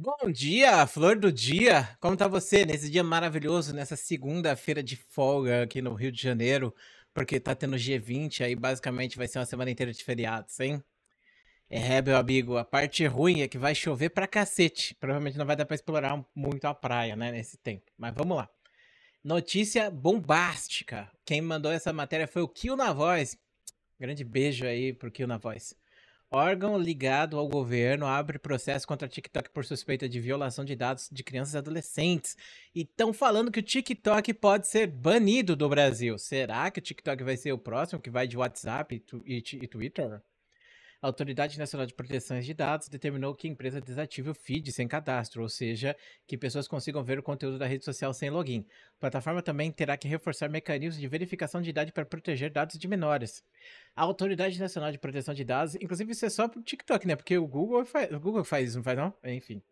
Bom dia, flor do dia! Como tá você nesse dia maravilhoso, nessa segunda-feira de folga aqui no Rio de Janeiro? Porque tá tendo G20, aí basicamente vai ser uma semana inteira de feriados, hein? Meu amigo, a parte ruim é que vai chover pra cacete. Provavelmente não vai dar pra explorar muito a praia, né, nesse tempo. Mas vamos lá. Notícia bombástica. Quem mandou essa matéria foi o Kill na Voz. Grande beijo aí pro Kill na Voz. Órgão ligado ao governo abre processo contra a TikTok por suspeita de violação de dados de crianças e adolescentes. E estão falando que o TikTok pode ser banido do Brasil. Será que o TikTok vai ser o próximo que vai de WhatsApp e Twitter? A Autoridade Nacional de Proteção de Dados determinou que a empresa desative o feed sem cadastro, ou seja, que pessoas consigam ver o conteúdo da rede social sem login. A plataforma também terá que reforçar mecanismos de verificação de idade para proteger dados de menores. A Autoridade Nacional de Proteção de Dados, inclusive isso é só pro TikTok, né? Porque o Google faz isso, não faz não? Enfim.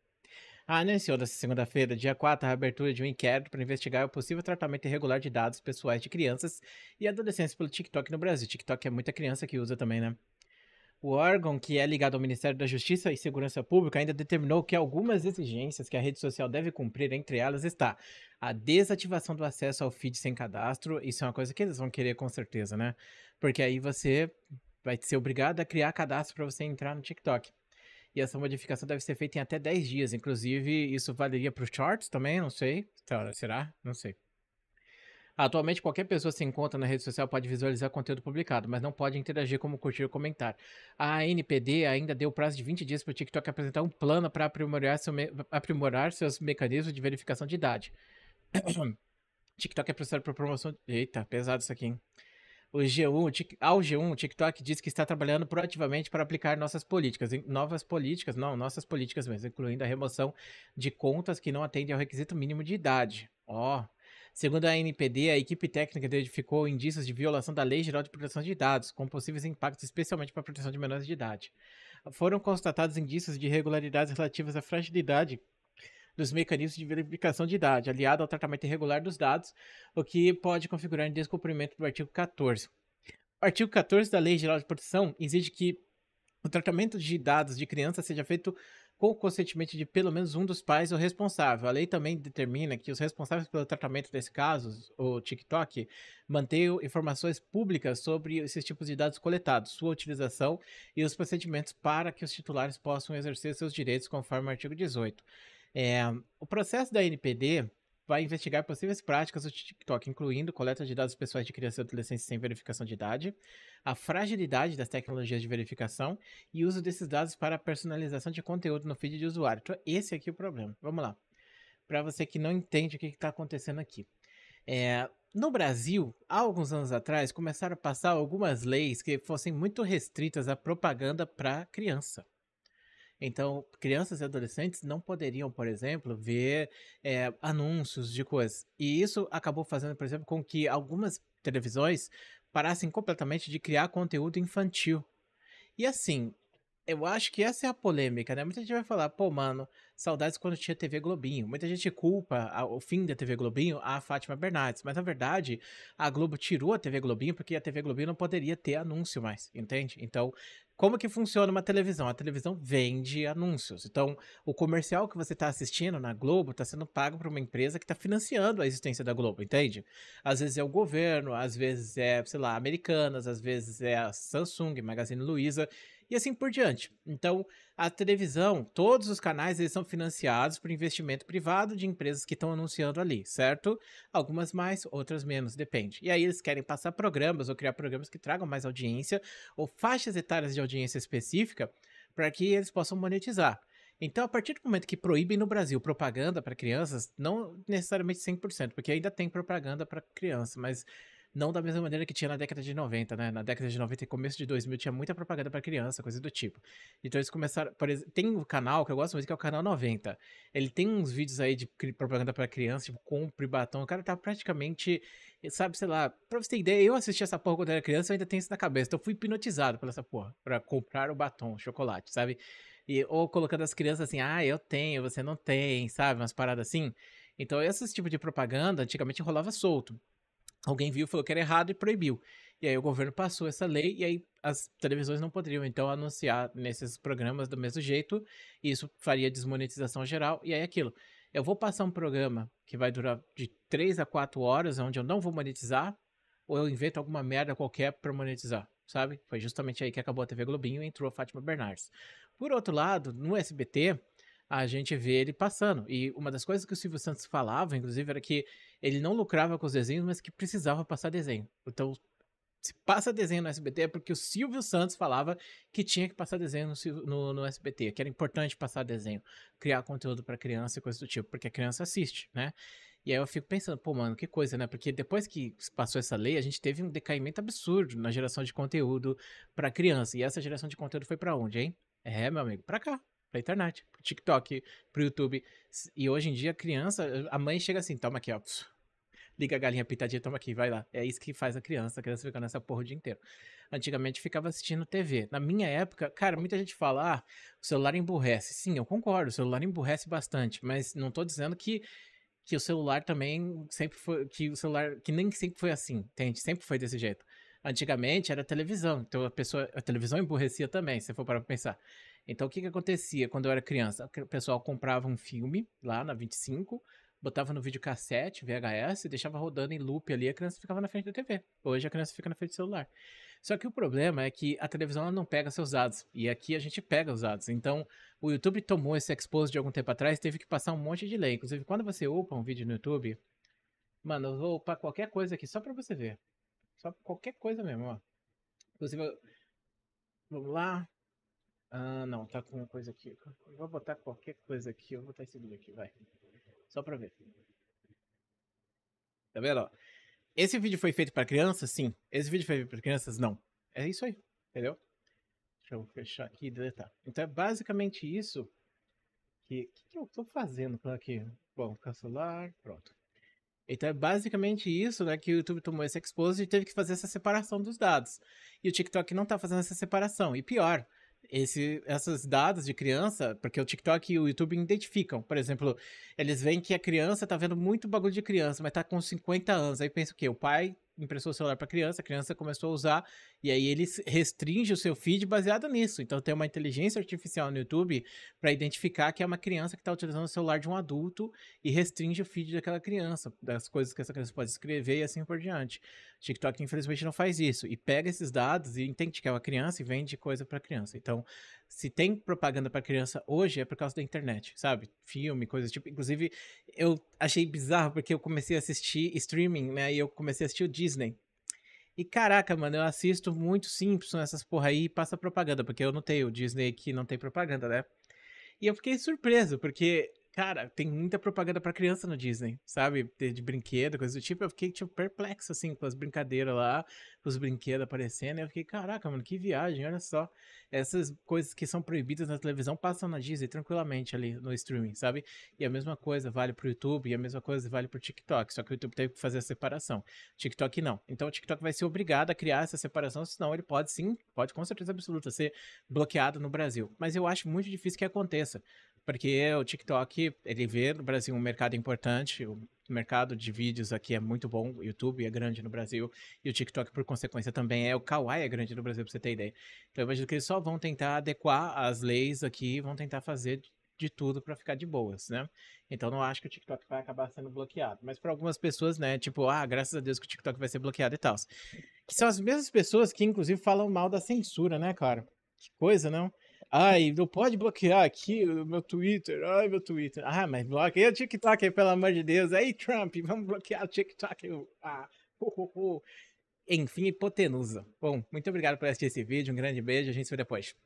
Anunciou nesta segunda-feira, dia 4, a abertura de um inquérito para investigar o possível tratamento irregular de dados pessoais de crianças e adolescentes pelo TikTok no Brasil. TikTok é muita criança que usa também, né? O órgão, que é ligado ao Ministério da Justiça e Segurança Pública, ainda determinou que algumas exigências que a rede social deve cumprir, entre elas está a desativação do acesso ao feed sem cadastro. Isso é uma coisa que eles vão querer com certeza, né? Porque aí você vai ser obrigado a criar cadastro para você entrar no TikTok. E essa modificação deve ser feita em até 10 dias. Inclusive, isso valeria para os shorts também? Não sei. Será? Não sei. Atualmente, qualquer pessoa se encontra na rede social pode visualizar conteúdo publicado, mas não pode interagir como curtir ou comentar. A ANPD ainda deu prazo de 20 dias para o TikTok apresentar um plano para aprimorar seus mecanismos de verificação de idade. TikTok é processado por promoção. Eita, pesado isso aqui, hein? Ao G1, o TikTok diz que está trabalhando proativamente para aplicar nossas políticas, nossas políticas mesmo, incluindo a remoção de contas que não atendem ao requisito mínimo de idade. Ó. Segundo a ANPD, a equipe técnica identificou indícios de violação da Lei Geral de Proteção de Dados, com possíveis impactos especialmente para a proteção de menores de idade. Foram constatados indícios de irregularidades relativas à fragilidade dos mecanismos de verificação de idade, aliado ao tratamento irregular dos dados, o que pode configurar em descumprimento do artigo 14. O artigo 14 da Lei Geral de Proteção exige que o tratamento de dados de criança seja feito com o consentimento de pelo menos um dos pais ou responsável. A lei também determina que os responsáveis pelo tratamento desse caso, o TikTok, mantenham informações públicas sobre esses tipos de dados coletados, sua utilização e os procedimentos para que os titulares possam exercer seus direitos conforme o artigo 18. É, o processo da NPD vai investigar possíveis práticas do TikTok, incluindo coleta de dados pessoais de crianças e adolescentes sem verificação de idade, a fragilidade das tecnologias de verificação e uso desses dados para a personalização de conteúdo no feed de usuário. Então, esse aqui é o problema. Vamos lá. Para você que não entende o que está acontecendo aqui. No Brasil, há alguns anos atrás, começaram a passar algumas leis que fossem muito restritas à propaganda para criança. Então, crianças e adolescentes não poderiam, por exemplo, ver anúncios de coisas. E isso acabou fazendo, por exemplo, com que algumas televisões parassem completamente de criar conteúdo infantil. E assim, eu acho que essa é a polêmica, né? Muita gente vai falar, pô, mano, saudades quando tinha TV Globinho. Muita gente culpa o fim da TV Globinho a Fátima Bernardes, mas na verdade a Globo tirou a TV Globinho porque a TV Globinho não poderia ter anúncio mais, entende? Então, como que funciona uma televisão? A televisão vende anúncios. Então, o comercial que você está assistindo na Globo está sendo pago por uma empresa que está financiando a existência da Globo, entende? Às vezes é o governo, às vezes é, sei lá, Americanas, às vezes é a Samsung, Magazine Luiza e assim por diante. Então, a televisão, todos os canais, eles são financiados por investimento privado de empresas que estão anunciando ali, certo? Algumas mais, outras menos, depende. E aí eles querem passar programas ou criar programas que tragam mais audiência ou faixas etárias de audiência específica para que eles possam monetizar. Então, a partir do momento que proíbem no Brasil propaganda para crianças, não necessariamente 100%, porque ainda tem propaganda para criança, mas não da mesma maneira que tinha na década de 90, né? Na década de 90 e começo de 2000 tinha muita propaganda para criança, coisa do tipo. Então eles começaram, por exemplo, tem um canal que eu gosto muito que é o canal 90. Ele tem uns vídeos aí de propaganda para criança, tipo compre batom. O cara tá praticamente, sabe, sei lá, pra você ter ideia, eu assisti essa porra quando era criança, eu ainda tenho isso na cabeça. Então eu fui hipnotizado por essa porra, para comprar o batom, o chocolate, sabe? Ou colocando as crianças assim, ah, eu tenho, você não tem, sabe? Umas paradas assim. Então esse tipo de propaganda antigamente rolava solto. Alguém viu, falou que era errado e proibiu. E aí o governo passou essa lei e aí as televisões não poderiam então anunciar nesses programas do mesmo jeito, e isso faria desmonetização geral, e aí aquilo. Eu vou passar um programa que vai durar de 3 a 4 horas, onde eu não vou monetizar, ou eu invento alguma merda qualquer pra monetizar, sabe? Foi justamente aí que acabou a TV Globinho e entrou a Fátima Bernardes. Por outro lado, no SBT, a gente vê ele passando. E uma das coisas que o Silvio Santos falava, inclusive, era que ele não lucrava com os desenhos, mas que precisava passar desenho. Então, se passa desenho no SBT é porque o Silvio Santos falava que tinha que passar desenho no SBT, que era importante passar desenho, criar conteúdo pra criança e coisa do tipo, porque a criança assiste, né? E aí eu fico pensando, pô, mano, que coisa, né? Porque depois que passou essa lei, a gente teve um decaimento absurdo na geração de conteúdo pra criança. E essa geração de conteúdo foi pra onde, hein? É, meu amigo, pra cá, pra internet, pro TikTok, pro YouTube. E hoje em dia a criança, a mãe chega assim, toma aqui, ó, liga a galinha pitadinha, toma aqui, vai lá. É isso que faz a criança fica nessa porra o dia inteiro. Antigamente ficava assistindo TV. Na minha época, cara, muita gente fala, ah, o celular emburrece. Sim, eu concordo, o celular emburrece bastante, mas não tô dizendo que o celular também sempre foi, que o celular, que nem sempre foi assim, entende? Sempre foi desse jeito. Antigamente era televisão, então a televisão emburrecia também, se for para pensar. Então o que que acontecia quando eu era criança? O pessoal comprava um filme lá na 25, botava no videocassete, VHS, deixava rodando em loop ali, a criança ficava na frente da TV. Hoje a criança fica na frente do celular. Só que o problema é que a televisão ela não pega seus dados, e aqui a gente pega os dados. Então, o YouTube tomou esse expose de algum tempo atrás, teve que passar um monte de lei. Inclusive, quando você upa um vídeo no YouTube, mano, eu vou upar qualquer coisa aqui só pra você ver. Só qualquer coisa mesmo, ó. Inclusive, vamos lá. Ah, não, tá com uma coisa aqui. Eu vou botar qualquer coisa aqui, eu vou botar esse vídeo aqui, vai. Só pra ver. Tá vendo, ó? Esse vídeo foi feito pra crianças? Sim. Esse vídeo foi feito pra crianças? Não. É isso aí, entendeu? Deixa eu fechar aqui e deletar. Então é basicamente isso que eu tô fazendo aqui. Bom, cancelar, pronto. Então é basicamente isso, né, que o YouTube tomou esse expose e teve que fazer essa separação dos dados. E o TikTok não tá fazendo essa separação. E pior, essas dados de criança, porque o TikTok e o YouTube identificam. Por exemplo, eles veem que a criança tá vendo muito bagulho de criança, mas tá com 50 anos. Aí pensa o quê? O pai emprestou o celular pra criança, a criança começou a usar, e aí eles restringe o seu feed baseado nisso. Então tem uma inteligência artificial no YouTube para identificar que é uma criança que está utilizando o celular de um adulto e restringe o feed daquela criança, das coisas que essa criança pode escrever e assim por diante. TikTok, infelizmente, não faz isso. E pega esses dados e entende que é uma criança e vende coisa para criança. Então, se tem propaganda para criança hoje, é por causa da internet, sabe? Filme, coisas tipo. Inclusive, eu achei bizarro porque eu comecei a assistir streaming, né? E eu comecei a assistir o Disney. E caraca, mano, eu assisto muito Simpsons, essas porra aí, e passa propaganda, porque eu não tenho o Disney que não tem propaganda, né? E eu fiquei surpreso, porque, cara, tem muita propaganda pra criança no Disney, sabe? De brinquedo, coisa do tipo. Eu fiquei, tipo, perplexo, assim, com as brincadeiras lá, com os brinquedos aparecendo. E eu fiquei, caraca, mano, que viagem, olha só. Essas coisas que são proibidas na televisão passam na Disney tranquilamente ali no streaming, sabe? E a mesma coisa vale pro YouTube, e a mesma coisa vale pro TikTok. Só que o YouTube teve que fazer a separação. TikTok não. Então o TikTok vai ser obrigado a criar essa separação, senão ele pode sim, pode com certeza absoluta ser bloqueado no Brasil. Mas eu acho muito difícil que aconteça, porque o TikTok, ele vê no Brasil um mercado importante, o mercado de vídeos aqui é muito bom, o YouTube é grande no Brasil, e o TikTok, por consequência, também é. O Kawaii é grande no Brasil, pra você ter ideia. Então eu imagino que eles só vão tentar adequar as leis aqui, vão tentar fazer de tudo pra ficar de boas, né? Então não acho que o TikTok vai acabar sendo bloqueado. Mas para algumas pessoas, né, tipo, ah, graças a Deus que o TikTok vai ser bloqueado e tal. Que são as mesmas pessoas que, inclusive, falam mal da censura, né, cara? Que coisa, não? Ai, não pode bloquear aqui o meu Twitter. Ai, meu Twitter. Ah, mas bloqueia o TikTok aí, pelo amor de Deus. Aí, Trump, vamos bloquear o TikTok. Ah, Enfim, hipotenusa. Bom, muito obrigado por assistir esse vídeo. Um grande beijo. A gente se vê depois.